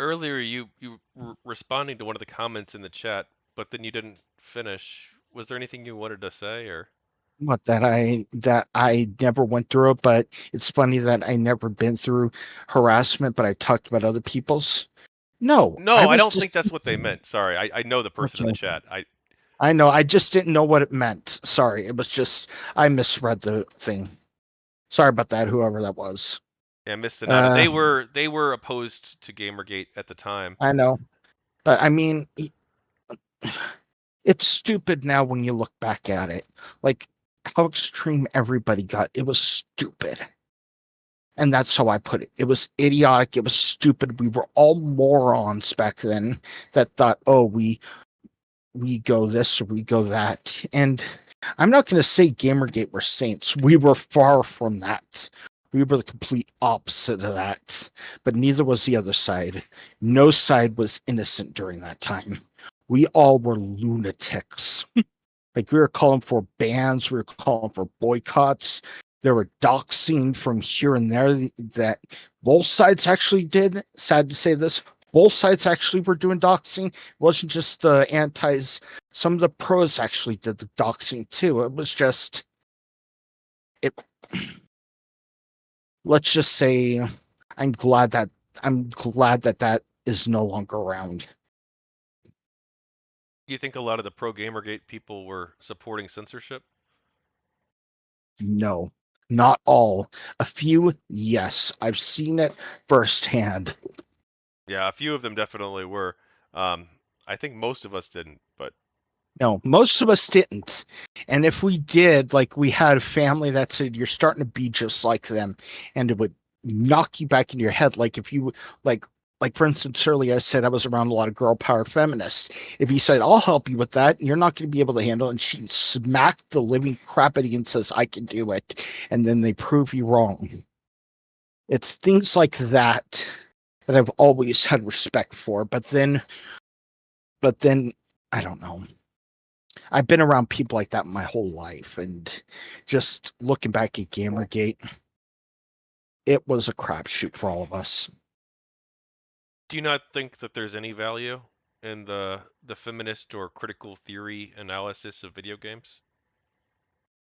Earlier, you were responding to one of the comments in the chat, but then you didn't finish. Was there anything you wanted to say, or? What that I never went through it, but it's funny that I never been through harassment, but I talked about other people's. No, I No, I was don't think just that's what they meant. Sorry, I know the person in the okay. chat. I know. I just didn't know what it meant. Sorry. It was just I misread the thing. Sorry about that, whoever that was. Yeah, Mist Sonata. Uh, They were opposed to GamerGate at the time. I know. But I mean, it's stupid now when you look back at it. Like how extreme everybody got. It was stupid. And that's how I put it. It was idiotic. It was stupid. We were all morons back then that thought, oh, we go this or we go that. And I'm not going to say Gamergate were saints. We were far from that. We were the complete opposite of that. But neither was the other side. No side was innocent during that time. We all were lunatics. Like we were calling for bans, we were calling for boycotts. There were doxing from here and there that both sides actually did. Sad to say this, both sides actually were doing doxing. It wasn't just the antis. Some of the pros actually did the doxing too. It was just it. Let's just say, I'm glad that that is no longer around. You think a lot of the pro GamerGate people were supporting censorship? No, not all. A few, yes. I've seen it firsthand. Yeah, a few of them definitely were. Um, I think most of us didn't, but No, most of us didn't. And if we did, like we had a family that said you're starting to be just like them, and it would knock you back in your head. Like if you like for instance, earlier I said I was around a lot of girl power feminists. If you said, I'll help you with that, you're not going to be able to handle it. And she smacked the living crap out of you and says, I can do it. And then they prove you wrong. It's things like that that I've always had respect for. But then I don't know. I've been around people like that my whole life, and just looking back at Gamergate, it was a crapshoot for all of us. do you not think that there's any value in the feminist or critical theory analysis of video games?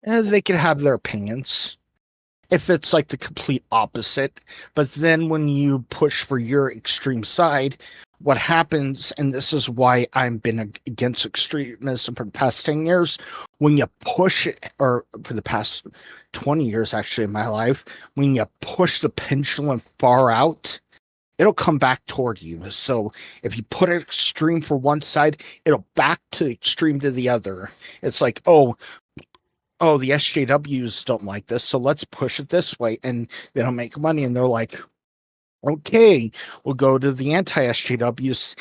They could have their opinions if it's like the complete opposite, but then when you push for your extreme side, what happens, and this is why I've been against extremism for the past 10 years, when you push it, or for the past 20 years actually in my life, when you push the pendulum far out, it'll come back toward you. So if you put it extreme for one side, it'll back to extreme to the other. It's like, oh, the SJWs don't like this, so let's push it this way, and they don't make money, and they're like, okay, we'll go to the anti-SJWs,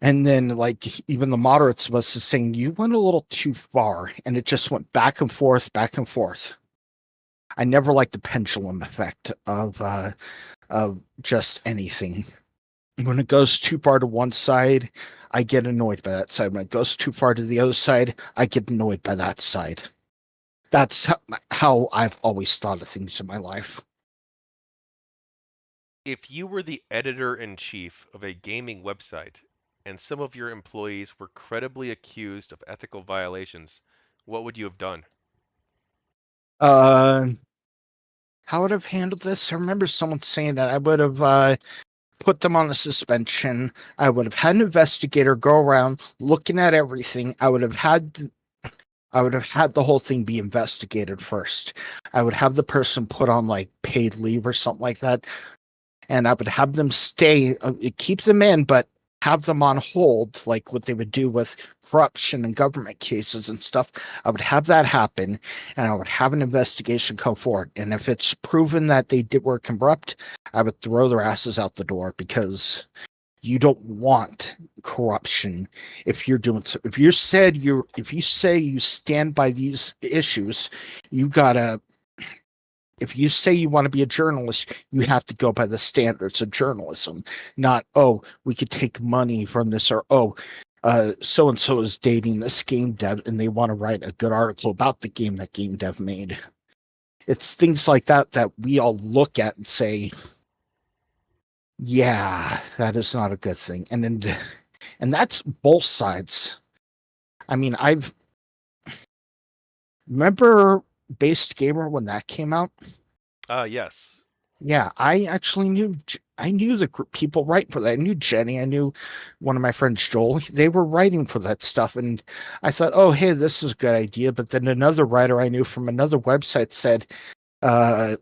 and then like even the moderates was saying you went a little too far, and it just went back and forth, back and forth. I never liked the pendulum effect of just anything. When it goes too far to one side, I get annoyed by that side. When it goes too far to the other side, I get annoyed by that side. That's how I've always thought of things in my life. If you were the editor-in-chief of a gaming website and some of your employees were credibly accused of ethical violations, what would you have done? Uh, how would I have handled this? I remember someone saying that I would have put them on a suspension. I would have had an investigator go around looking at everything. I would have had the whole thing be investigated first. I would have the person put on like paid leave or something like that, and I would have them stay, keep them in, but have them on hold, like what they would do with corruption and government cases and stuff. I would have that happen, and I would have an investigation come forward. And if it's proven that they were corrupt, I would throw their asses out the door because you don't want corruption if you're doing so. If you say you stand by these issues, you gotta if you say you want to be a journalist, you have to go by the standards of journalism, not, oh, we could take money from this, or, oh, so and so is dating this game dev and they want to write a good article about the game that game dev made. It's things like that that we all look at and say, Yeah, that is not a good thing. And that's both sides. I mean, I've remember Based Gamer when that came out. Yes. Yeah, I knew the people writing for that. I knew Jenny. I knew one of my friends Joel. They were writing for that stuff, and I thought, oh hey, this is a good idea. But then another writer I knew from another website said,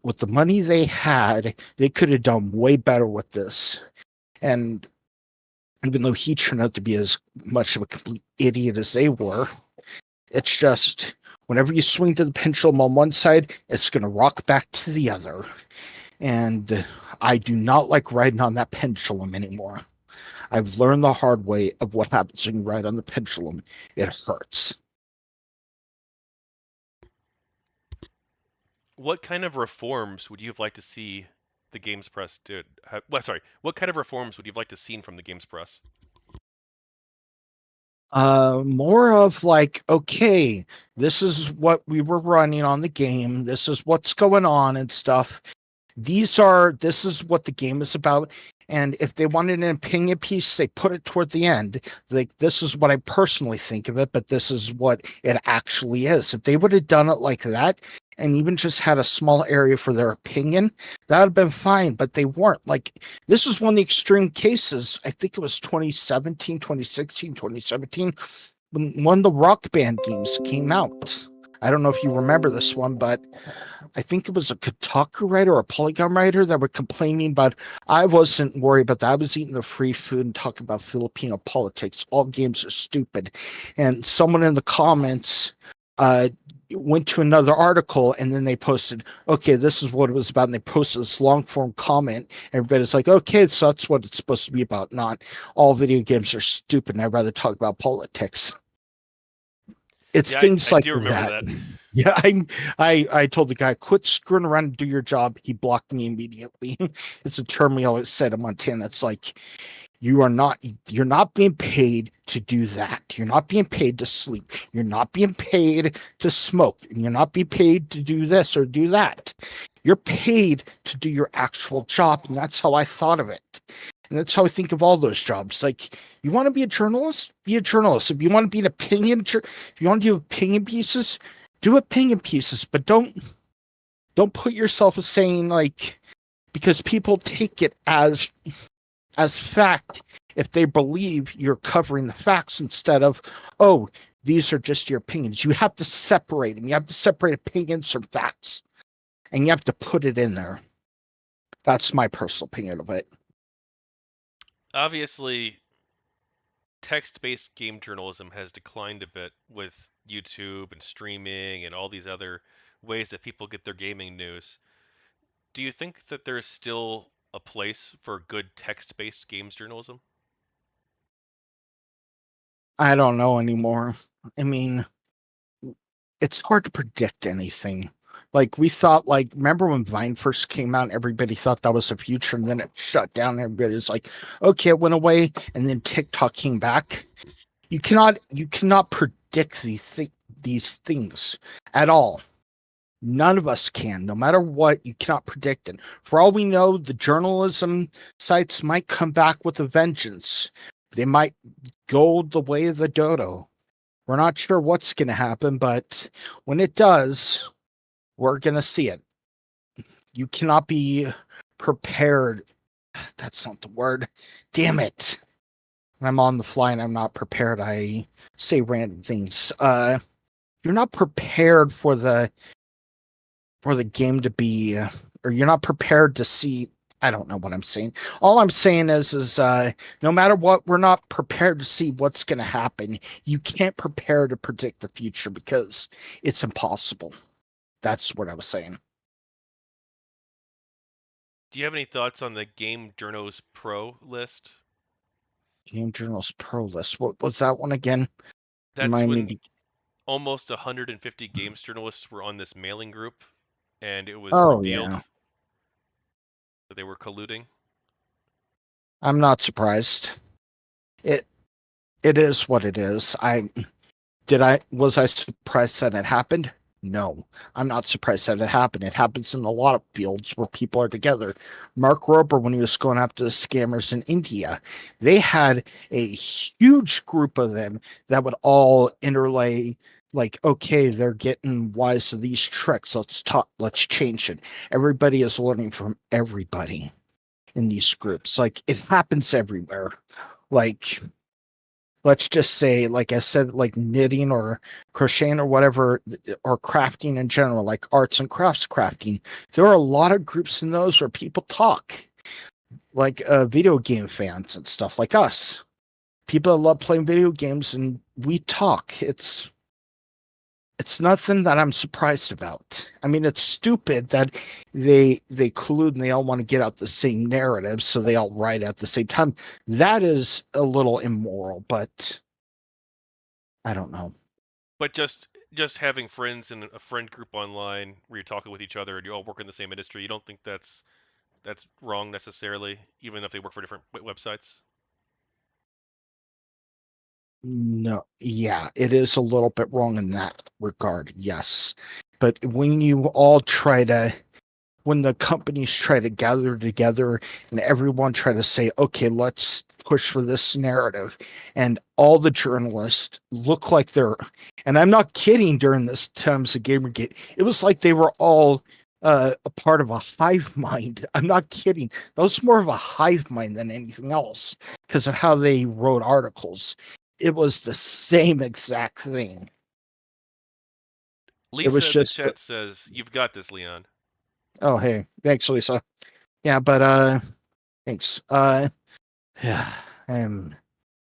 with the money they had, they could have done way better with this. And even though he turned out to be as much of a complete idiot as they were, it's just whenever you swing to the pendulum on one side, it's going to rock back to the other. And I do not like riding on that pendulum anymore. I've learned the hard way of what happens when you ride on the pendulum. It hurts. What kind of reforms would you have liked to see the Games Press do? Well, sorry. What kind of reforms would you have liked to see from the Games Press? More of like, okay, this is what we were running on the game. This is what's going on and stuff. This is what the game is about. And if they wanted an opinion piece, they put it toward the end. Like, this is what I personally think of it, but this is what it actually is. If they would have done it like that and even just had a small area for their opinion, that would have been fine. But they weren't. Like, this is one of the extreme cases. I think it was 2017, 2016, 2017, when one of the Rock Band games came out. I don't know if you remember this one, but I think it was a Kotaku writer or a Polygon writer that were complaining about. I wasn't worried about that. I was eating the free food and talking about Filipino politics. All games are stupid. And someone in the comments uh, went to another article and then they posted, okay, this is what it was about. And they posted this long form comment. Everybody's like, okay, so that's what it's supposed to be about. Not all video games are stupid. And I'd rather talk about politics. It's Yeah, I, things I like do remember that. that. Yeah, I told the guy, quit screwing around and do your job. He blocked me immediately. It's a term we always said in Montana. It's like you're not being paid to do that. You're not being paid to sleep. You're not being paid to smoke. You're not being paid to do this or do that. You're paid to do your actual job. And that's how I thought of it. And that's how I think of all those jobs. Like, you want to be a journalist? Be a journalist. If you want to be an if you want to do opinion pieces, do opinion pieces, but don't put yourself as saying like, because people take it as fact if they believe you're covering the facts instead of, oh, these are just your opinions. You have to separate them. You have to separate opinions from facts, and you have to put it in there. That's my personal opinion of it. Obviously, text-based game journalism has declined a bit with YouTube and streaming and all these other ways that people get their gaming news. Do you think that there's still a place for good text-based games journalism? I don't know anymore. I mean, it's hard to predict anything. Like, we thought, like, remember when Vine first came out, everybody thought that was the future, and then it shut down. Everybody's like, okay, it went away, and then TikTok came back. You cannot predict these things at all. None of us can. No matter what, you cannot predict it. For all we know, the journalism sites might come back with a vengeance. They might go the way of the dodo. We're not sure what's going to happen, but when it does, we're going to see it. You cannot be prepared. That's not the word. Damn it. When I'm on the fly and I'm not prepared, I say random things. You're not prepared for the game to be, or you're not prepared to see. I don't know what I'm saying. All I'm saying is no matter what, we're not prepared to see what's going to happen. You can't prepare to predict the future because it's impossible. That's what I was saying. Do you have any thoughts on the Game Journos Pro list? Game Journals Pro List. What was that one again? That's Remind me. when almost 150 games journalists were on this mailing group, and it was Oh revealed yeah, that they were colluding. I'm not surprised. It it is what it is. I was I surprised that it happened? No, I'm not surprised that it happened. It happens in a lot of fields where people are together. Mark Rober, when he was going after the scammers in India, they had a huge group of them that would all interlay, like, okay, they're getting wise to these tricks. Let's talk, let's change it. Everybody is learning from everybody in these groups. Like, it happens everywhere. Like, let's just say, like I said, like knitting or crocheting or whatever, or crafting in general, like arts and crafts crafting. There are a lot of groups in those where people talk, like video game fans and stuff like us. People that love playing video games and we talk. It's nothing that I'm surprised about. I mean, it's stupid that they collude and they all want to get out the same narrative, so they all write at the same time. That is a little immoral, but I don't know. But just having friends in a friend group online where you're talking with each other and you all work in the same industry, you don't think that's wrong necessarily, even if they work for different websites? No, yeah, it is a little bit wrong in that regard, yes. But when you all try to, when the companies try to gather together and everyone try to say, okay, let's push for this narrative, and all the journalists look like they're, and I'm not kidding, during this times of Gamergate, it was like they were all a part of a hive mind. I'm not kidding. That was more of a hive mind than anything else because of how they wrote articles. It was the same exact thing. It was Lisa in the just, chat says, "You've got this, Leon." oh, hey, thanks, Lisa. Yeah, but thanks. Yeah, I'm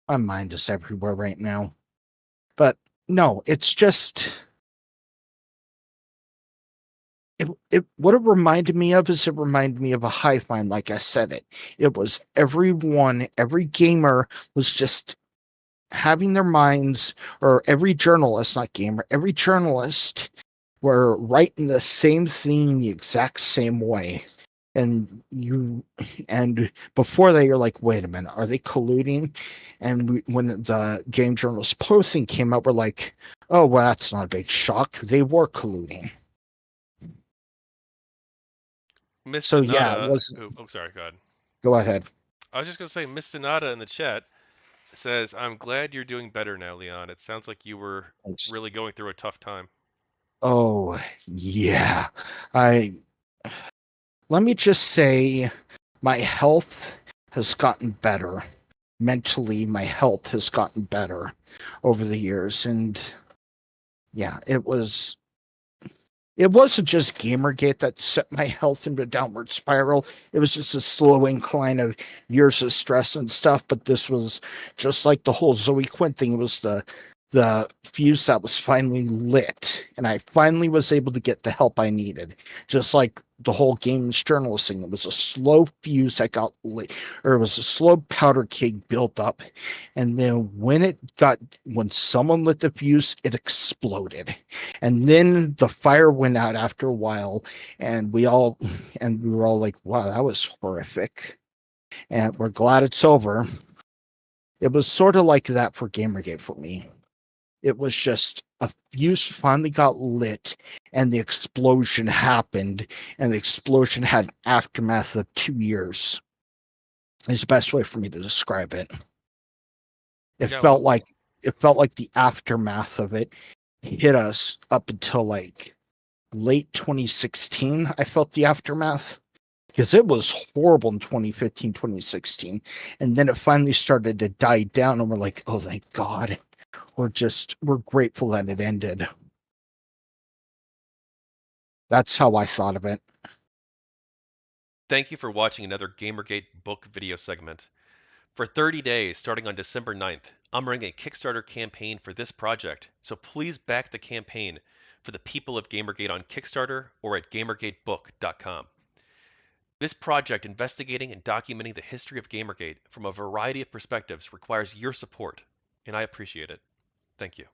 my mind is everywhere right now. But no, it's just it what it reminded me of is it reminded me of a hive mind, like I said it. It was everyone, every gamer was just having their minds, or every journalist, not gamer, every journalist were writing the same thing the exact same way. And you, and before that, you're like, wait a minute, are they colluding? And when the Game Journalist posting came up, we're like, oh, well, that's not a big shock. They were colluding. Mist So yeah, it Sonata, was. oh, sorry, God. Go ahead. I was just gonna say, Mist Sonata in the chat says, "I'm glad you're doing better now, Leon. It sounds like you were really going through a tough time." Oh yeah, I. Let me just say, my health has gotten better. Mentally, my health has gotten better over the years, and yeah, it wasn't just Gamergate that set my health into a downward spiral. It was just a slow incline of years of stress and stuff. But this was just like the whole Zoe Quinn thing. It was the fuse that was finally lit, and I finally was able to get the help I needed. Just like the whole games journalist thing, it was a slow fuse that got lit, or it was a slow powder keg built up, and then when someone lit the fuse, it exploded, and then the fire went out after a while, and we were all like, wow, that was horrific, and we're glad it's over. It was sort of like that for Gamergate for me. It was just a fuse finally got lit, and the explosion happened, and the explosion had an aftermath of 2 years. Is the best way for me to describe it. It Yeah, felt well, like the aftermath of it hit us up until like late 2016. I felt the aftermath because it was horrible in 2015, 2016. And then it finally started to die down, and we're like, oh, thank God. We're grateful that it ended. That's how I thought of it. thank you for watching another GamerGate book video segment. For 30 days, starting on December 9th, I'm running a Kickstarter campaign for this project, so please back the campaign for the people of GamerGate on Kickstarter or at GamerGateBook.com. This project investigating and documenting the history of GamerGate from a variety of perspectives requires your support, and I appreciate it. Thank you.